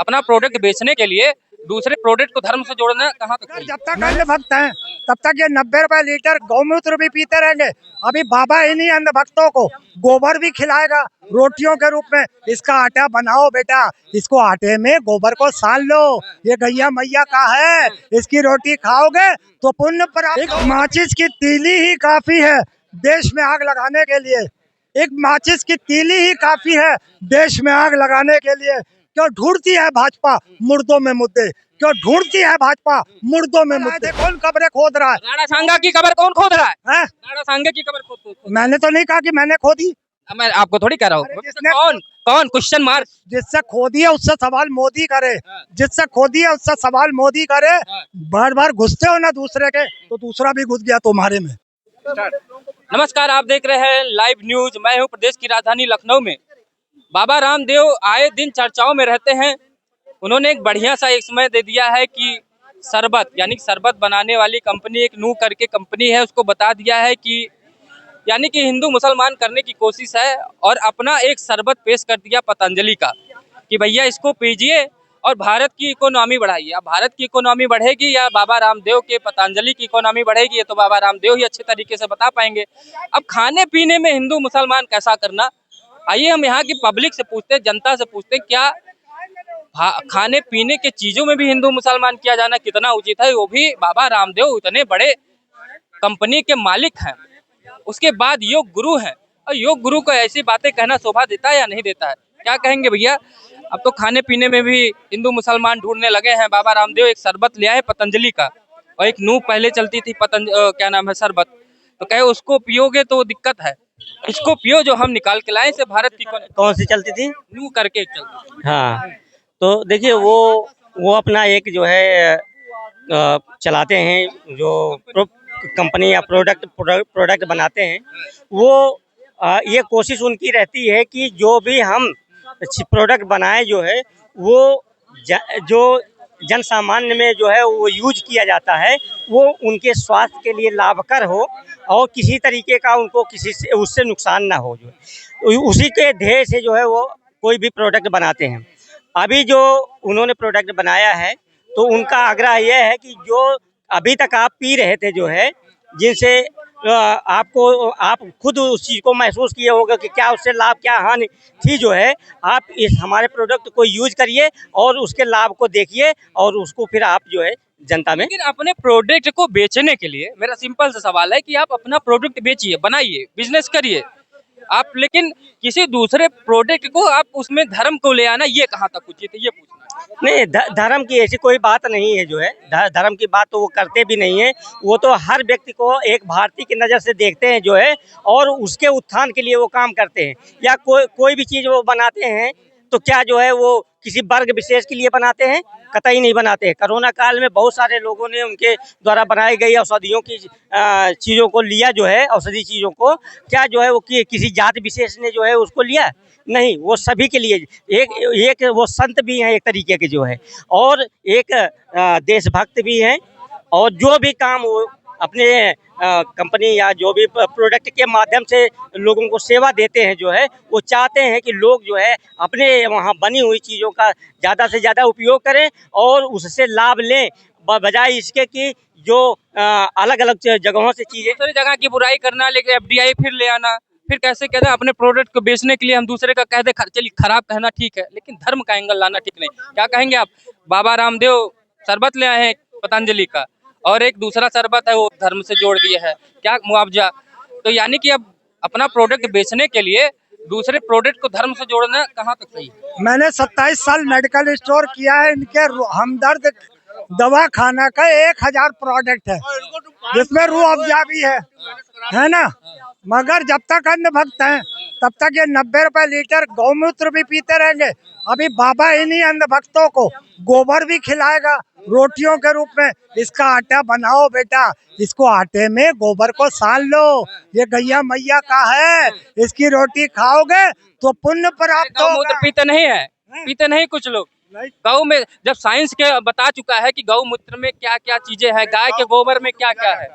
अपना प्रोडक्ट बेचने के लिए दूसरे प्रोडक्ट को धर्म से जोड़ना कहाँ तक सही? जब तक अंध भक्त हैं तब तक ये 90 रुपए लीटर गौमूत्र भी पीते रहेंगे। अभी बाबा इन्हीं अंध भक्तों को गोबर भी खिलाएगा रोटियों के रूप में। इसका आटा बनाओ बेटा, इसको आटे में गोबर को सान लो, ये गैया मैया का है, इसकी रोटी खाओगे तो पुण्य प्राप्त। एक माचिस की तीली ही काफी है देश में आग लगाने के लिए। एक माचिस की तीली ही काफी है देश में आग लगाने के लिए। क्यों ढूंढती है भाजपा मुर्दों में मुद्दे, क्यों ढूंढती है भाजपा मुर्दों में मुद्दे। कौन कब्रें खोद रहा है? राणा सांगा की कब्र कौन खोद रहा है? हैं? राणा सांगा की कब्र खोद मैंने तो नहीं कहा कि मैंने खोदी। मैं आपको थोड़ी कह रहा हूँ। कौन कौन क्वेश्चन मार्क? जिससे खोदी है उससे सवाल मोदी करे, जिससे खोदी है उससे सवाल मोदी करे। बार बार घुसते हो ना दूसरे के, तो दूसरा भी घुस गया तुम्हारे में। नमस्कार, आप देख रहे हैं लाइव न्यूज। मैं हूं प्रदेश की राजधानी लखनऊ में। बाबा रामदेव आए दिन चर्चाओं में रहते हैं। उन्होंने एक बढ़िया सा एक समय दे दिया है कि शरबत यानी शरबत बनाने वाली कंपनी एक नू करके कंपनी है, उसको बता दिया है कि यानी कि हिंदू मुसलमान करने की कोशिश है और अपना एक शरबत पेश कर दिया पतंजलि का कि भैया इसको पीजिए और भारत की इकोनॉमी बढ़ाइए। अब भारत की इकोनॉमी बढ़ेगी या बाबा रामदेव के पतंजलि की इकोनॉमी बढ़ेगी, ये तो बाबा रामदेव ही अच्छे तरीके से बता पाएंगे। अब खाने पीने में हिंदू मुसलमान कैसा करना, आइए हम यहाँ की पब्लिक से पूछते हैं, जनता से पूछते हैं, क्या खाने पीने के चीजों में भी हिंदू मुसलमान किया जाना कितना उचित है? वो भी बाबा रामदेव इतने बड़े कंपनी के मालिक हैं, उसके बाद योग गुरु हैं, और योग गुरु को ऐसी बातें कहना शोभा देता है या नहीं देता है? क्या कहेंगे भैया? अब तो खाने पीने में भी हिंदू मुसलमान ढूंढने लगे हैं। बाबा रामदेव एक शरबत लिया है पतंजलि का, और एक नू पहले चलती थी क्या नाम है शरबत, तो कहे उसको पियोगे तो दिक्कत है, इसको पियो जो हम निकाल के लाए से भारत की कौन सी चलती थी? नू करके एक चलती थी। हाँ, तो देखिए वो अपना एक जो है चलाते हैं, जो कंपनी या प्रोडक्ट बनाते हैं, वो ये कोशिश उनकी रहती है कि जो भी हम प्रोडक्ट बनाए जो है वो जो जन सामान्य में जो है वो यूज किया जाता है, वो उनके स्वास्थ्य के लिए लाभकर हो और किसी तरीके का उनको किसी से उससे नुकसान ना हो। जो उसी के ध्येय से जो है वो कोई भी प्रोडक्ट बनाते हैं। अभी जो उन्होंने प्रोडक्ट बनाया है तो उनका आग्रह यह है कि जो अभी तक आप पी रहे थे जो है, जिनसे आप खुद उस चीज़ को महसूस किए होगा कि क्या उससे लाभ क्या हानि थी, जो है आप इस हमारे प्रोडक्ट को यूज करिए और उसके लाभ को देखिए और उसको फिर आप जो है जनता में। लेकिन अपने प्रोडक्ट को बेचने के लिए मेरा सिंपल सा सवाल है कि आप अपना प्रोडक्ट बेचिए, बनाइए, बिजनेस करिए आप, लेकिन किसी दूसरे प्रोडक्ट को आप उसमें धर्म को ले आना, ये कहाँ तक उचित है, ये पूछना। नहीं, धर्म की ऐसी कोई बात नहीं है। जो है धर्म की बात तो वो करते भी नहीं है। वो तो हर व्यक्ति को एक भारतीय की नज़र से देखते हैं जो है, और उसके उत्थान के लिए वो काम करते हैं। या कोई भी चीज़ वो बनाते हैं तो क्या जो है वो किसी वर्ग विशेष के लिए बनाते हैं? कतई नहीं बनाते हैं। कोरोना काल में बहुत सारे लोगों ने उनके द्वारा बनाई गई औषधियों की चीज़ों को लिया जो है, औषधि चीज़ों को, क्या जो है वो किसी जाति विशेष ने जो है उसको लिया? नहीं, वो सभी के लिए। एक वो संत भी हैं एक तरीके के जो है, और एक देशभक्त भी हैं, और जो भी काम वो अपने कंपनी या जो भी प्रोडक्ट के माध्यम से लोगों को सेवा देते हैं जो है, वो चाहते हैं कि लोग जो है अपने वहाँ बनी हुई चीज़ों का ज़्यादा से ज़्यादा उपयोग करें और उससे लाभ लें, बजाय इसके कि जो अलग अलग जगहों से चीज़ें। दूसरी जगह की बुराई करना, लेकिन FDI फिर ले आना, फिर कैसे कहते हैं अपने प्रोडक्ट को बेचने के लिए हम दूसरे का कह दे, चलिए खराब कहना ठीक है, लेकिन धर्म का एंगल लाना ठीक नहीं। क्या कहेंगे आप? बाबा रामदेव शरबत ले आए हैं पतंजलि का, और एक दूसरा शरबत है वो धर्म से जोड़ दिए है, क्या मुआवजा? तो यानी कि अब अपना प्रोडक्ट बेचने के लिए दूसरे प्रोडक्ट को धर्म से जोड़ना कहाँ तक सही है? मैंने 27 साल मेडिकल स्टोर किया है। इनके हमदर्द दवा खाना का 1000 प्रोडक्ट है, जिसमें रूह अफ़ज़ा भी है ना। मगर जब तक अंध भक्त हैं तब तक ये 90 रुपए लीटर गौमूत्र भी पीते रहेंगे। अभी बाबा इन्हीं अंध भक्तों को गोबर भी खिलाएगा रोटियों के रूप में। इसका आटा बनाओ बेटा, इसको आटे में गोबर को सान लो, ये गैया मैया का है, इसकी रोटी खाओगे तो पुण्य प्राप्त होगा। गौमूत्र पीते नहीं है, पीते नहीं कुछ लोग। गौ में जब साइंस के बता चुका है कि गौमूत्र में क्या क्या चीजें हैं, गाय के गोबर में क्या क्या है,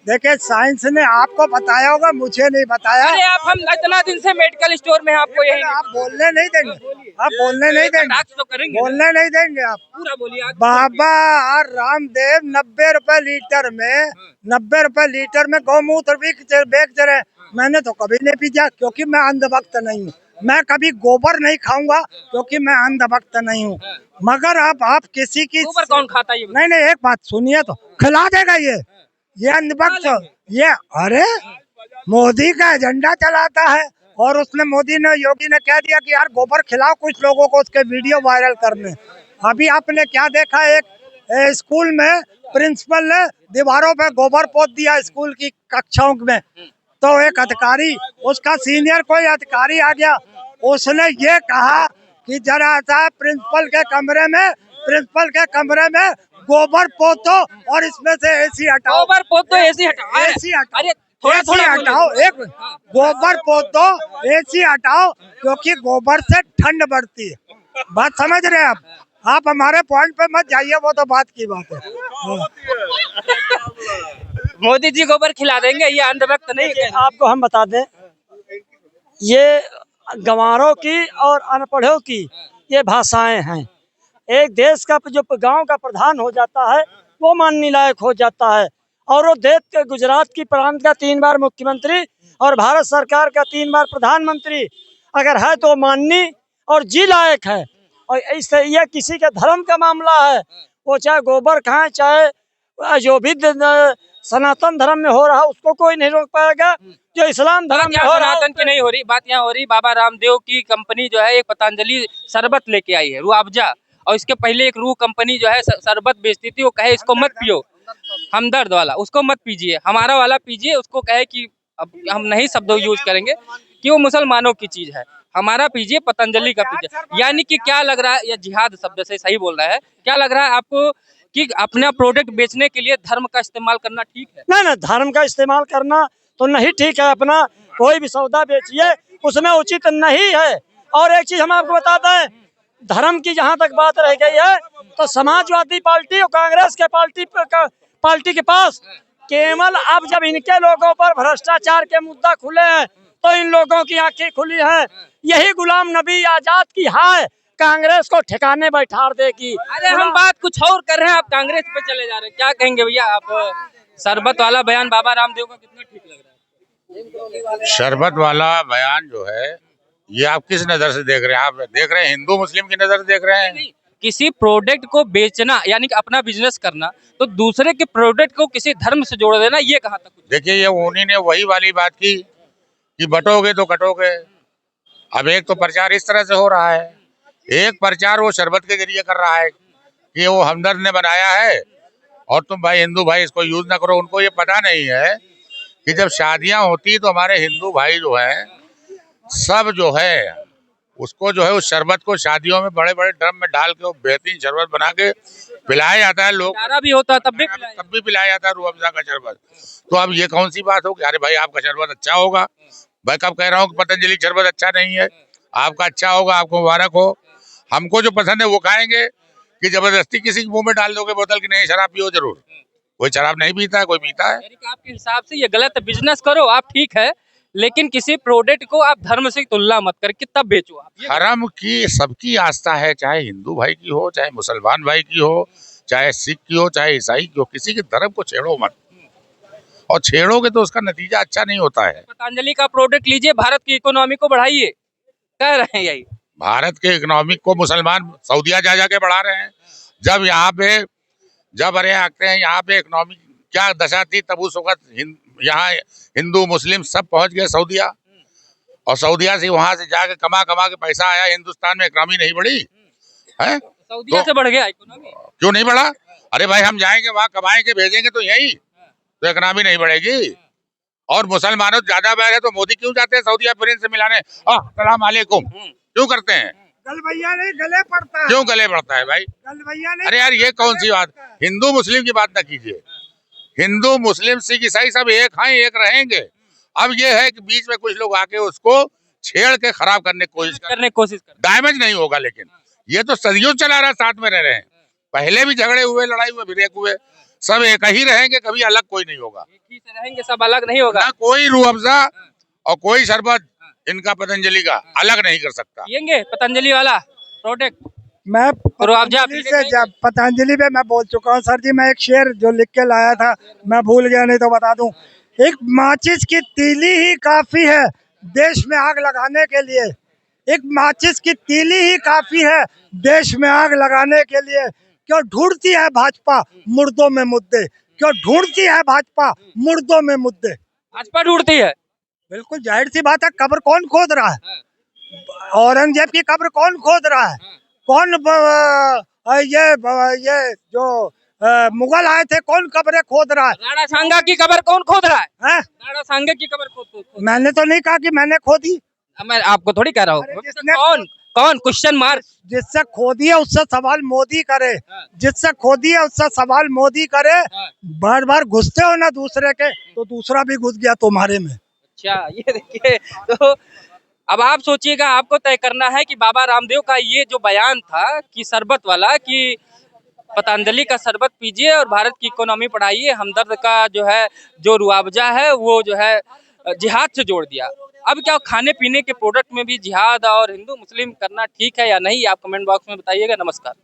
देखिए साइंस ने आपको बताया होगा, मुझे नहीं बताया। अरे आप, हम इतना दिन से मेडिकल स्टोर में हैं, आपको यही आप बोलने नहीं देंगे, आप बोलने नहीं देंगे, टैक्स तो करेंगे, बोलने नहीं देंगे आप। पूरा बोलिए आज। बाबा रामदेव 90 रुपए लीटर में, 90 रुपए लीटर में गौमूत्र भी बेच रहे। मैंने तो कभी नहीं पीता, क्योंकि मैं अंधभक्त नहीं हूँ। मैं कभी गोबर नहीं खाऊंगा, क्योंकि मैं अंधभक्त नहीं हूँ। मगर आप किसी की गोबर कौन खाता है ये? नहीं नहीं, एक बात सुनिए तो, खिला देगा ये अंधभक्त ये। अरे मोदी का एजेंडा चलाता है, और उसने योगी ने कह दिया कि यार गोबर खिलाओ कुछ लोगों को, उसके वीडियो वायरल करने। अभी आपने क्या देखा, एक स्कूल में प्रिंसिपल ने दीवारों पे गोबर पोत दिया स्कूल की कक्षाओं में। तो एक अधिकारी, उसका सीनियर कोई अधिकारी आ गया, उसने ये कहा कि जरा सा प्रिंसिपल के कमरे में गोबर पोतो और इसमें से एसी हटाओ। गोबर पोतो एसी हटाओ, एसी हटाओ, अरे थोड़ा थोड़ा हटाओ, एक गोबर पोतो एसी हटाओ, क्योंकि गोबर से ठंड बढ़ती है। बात समझ रहे हैं आप हमारे पॉइंट पे मत जाइए, वो तो बात की बात है। मोदी जी गोबर खिला देंगे, ये अंधभक्त नहीं है। आपको हम बता दें, ये गंवारों की और अनपढ़ों की ये भाषाएं हैं। एक देश का जो गांव का प्रधान हो जाता है वो मानने लायक हो जाता है, और वो देश के गुजरात की प्रांत का 3 बार मुख्यमंत्री और भारत सरकार का 3 बार प्रधानमंत्री अगर है तो माननी और जी लायक है। और इससे यह किसी के धर्म का मामला है, वो चाहे गोबर खाए, चाहे जो भी सनातन धर्म में हो रहा है उसको कोई नहीं रोक पाएगा। जो इस्लाम धर्म में हो रहा है सनातन की नहीं हो रही बात, यहाँ हो रही बाबा रामदेव की कंपनी जो है एक पतंजलि शरबत लेके आई है, रूह अफ़ज़ा। और इसके पहले एक रूह कंपनी जो है शरबत बेचती थी, वो कहे इसको मत पियो, हमदर्द वाला, उसको मत पीजिए, हमारा वाला पीजिए। उसको कहे कि अब हम नहीं शब्द यूज करेंगे कि वो मुसलमानों की चीज है, हमारा पीजिए, पतंजलि का पीजिए। यानी कि क्या लग रहा है, या जिहाद शब्द से सही बोल रहा है, क्या लग रहा है आपको कि अपना प्रोडक्ट बेचने के लिए धर्म का इस्तेमाल करना ठीक है? नहीं, धर्म का इस्तेमाल करना तो नहीं ठीक है। अपना कोई भी सौदा बेचिए, उसमें उचित नहीं है। और एक चीज हम आपको बताते हैं, धर्म की जहाँ तक बात रह गई है, तो समाजवादी पार्टी और कांग्रेस के पार्टी के पास केवल अब जब इनके लोगों पर भ्रष्टाचार के मुद्दा खुले हैं तो इन लोगों की आंखें खुली हैं। यही गुलाम नबी आजाद की हाय कांग्रेस को ठिकाने बैठा देगी। अरे हम बात कुछ और कर रहे हैं, आप कांग्रेस पे चले जा रहे हैं, क्या कहेंगे भैया आप? शरबत वाला बयान बाबा रामदेव का कितना ठीक लग रहा है? शरबत वाला बयान जो है, ये आप किस नजर से देख रहे हैं? आप देख रहे हैं हिंदू मुस्लिम की नजर से देख रहे हैं? किसी प्रोडक्ट को बेचना यानी कि अपना बिजनेस करना, तो दूसरे के प्रोडक्ट को किसी धर्म से जोड़ देना, ये कहाँ तक? देखिए, ये उन्हीं ने वही वाली बात की कि बटोगे तो कटोगे। अब एक तो प्रचार इस तरह से हो रहा है, एक प्रचार वो शरबत के जरिए कर रहा है कि वो हमदर्द ने बनाया है और तुम भाई हिंदू भाई इसको यूज ना करो। उनको ये पता नहीं है कि जब शादियां होती तो हमारे हिंदू भाई जो है सब जो है उसको जो है उस शरबत को शादियों में बड़े बड़े ड्रम में डाल के वो बेहतरीन शरबत बना के पिलाया जाता है। लोग भी होता है तब भी पिलाया जाता है रूह अफ़ज़ा का शरबत। तो अब ये कौन सी बात हो कि अरे भाई आपका शरबत अच्छा होगा? भाई कब कह रहा हूँ कि पतंजलि शरबत अच्छा नहीं है, आपका अच्छा होगा, आपको मुबारक हो। हमको जो पसंद है वो खाएंगे कि जबरदस्ती किसी के मुंह में डाल दोगे बोतल की नहीं शराब पियो जरूर? कोई शराब नहीं पीता है, कोई पीता है। आपके हिसाब से ये गलत है। बिजनेस करो आप, ठीक है, लेकिन किसी प्रोडक्ट को आप धर्म से तुलना मत करके तब बेचो आप। धर्म की सबकी आस्था है, चाहे हिंदू भाई की हो, चाहे मुसलमान भाई की हो, चाहे सिख की हो, चाहे ईसाई की हो, किसी के धर्म को छेड़ो मत। और छेड़ोगे तो उसका नतीजा अच्छा नहीं होता है। पतंजलि का प्रोडक्ट लीजिए, भारत की इकोनॉमी को बढ़ाइए, कह रहे हैं यही। भारत के इकोनॉमिक को मुसलमान सऊदिया जा जाके बढ़ा रहे हैं। जब यहाँ पे अरे आते हैं यहाँ पे इकोनॉमिक क्या दशा थी, तब उस वक्त यहाँ हिंदू मुस्लिम सब पहुंच गए सऊदिया, और सऊदिया से वहां से जाके कमा के पैसा आया। हिंदुस्तान में इकोनॉमी नहीं बढ़ी है? सऊदिया से बढ़ गया इकोनॉमी, क्यों नहीं बढ़ा? अरे भाई हम जाएंगे वहां कमाएंगे भेजेंगे तो यही तो इकोनॉमी नहीं बढ़ेगी। और मुसलमानों ज्यादा बैर है तो मोदी क्यों जाते हैं सऊदिया प्रिंस से मिलाने? अस्सलाम वालेकुम क्यों करते हैं? गलबैया नहीं, गले पड़ता है। क्यों गले पड़ता है भाई? गलबैया नहीं। अरे यार ये कौन सी बात? हिंदू मुस्लिम की बात ना कीजिए। हिंदू मुस्लिम सिख ईसाई सब एक हैं, एक रहेंगे। अब ये है कि बीच में कुछ लोग आके उसको छेड़ के खराब करने की कोशिश कर डैमेज नहीं होगा। लेकिन ये तो सदियों चला रहा, साथ में रह रहे हैं। पहले भी झगड़े हुए, लड़ाई हुए, फिर एक हुए, सब एक ही रहेंगे, कभी अलग कोई नहीं होगा। एक ही से रहेंगे, सब अलग नहीं होगा। ना कोई रूह अफ़ज़ा और कोई शरबत इनका पतंजलि का अलग नहीं कर सकता। पियेंगे पतंजलि वाला प्रोडक्ट? मैं रुअफ़ज़ा पतंजलि पीने से जाएंगे? पतंजलि पे मैं बोल चुका हूँ सर जी। मैं एक शेर जो लिख के लाया था, मैं भूल गया, नहीं तो बता दूं। एक माचिस की तीली ही काफी है देश में आग लगाने के लिए। एक माचिस की तीली ही काफी है देश में आग लगाने के लिए। क्यों ढूंढती है भाजपा मुर्दों में मुद्दे? क्यों ढूंढती है भाजपा मुर्दों में मुद्दे? भाजपा ढूंढती है। बिल्कुल जाहिर सी बात है। कब्र कौन खोद रहा है? औरंगजेब की कब्र कौन खोद रहा है? कौन ये जो मुगल आए थे, कौन कब्रें खोद रहा है? राणा सांगा की कब्र कौन खोद रहा है? हैं? राणा सांगा की कब्र खोद मैंने तो नहीं कहा कि मैंने खोदी। मैं आपको थोड़ी कह रहा अरे हूँ। जिसने कौन कौन क्वेश्चन मार्क? जिससे खोदी है उससे सवाल मोदी करे। हाँ। जिससे खोदी है उससे सवाल मोदी करे। हाँ। बार बार घुसते हो ना दूसरे के, तो दूसरा भी घुस गया तुम्हारे में। अच्छा, ये देखिए। तो अब आप सोचिएगा, आपको तय करना है कि बाबा रामदेव का ये जो बयान था कि शरबत वाला, कि पतंजलि का शरबत पीजिए और भारत की इकोनॉमी बढ़ाइए, हमदर्द का जो है जो रुआवजा है वो जो है जिहाद से जोड़ दिया। अब क्या खाने पीने के प्रोडक्ट में भी जिहाद और हिंदू मुस्लिम करना ठीक है या नहीं? आप कमेंट बॉक्स में बताइएगा। नमस्कार।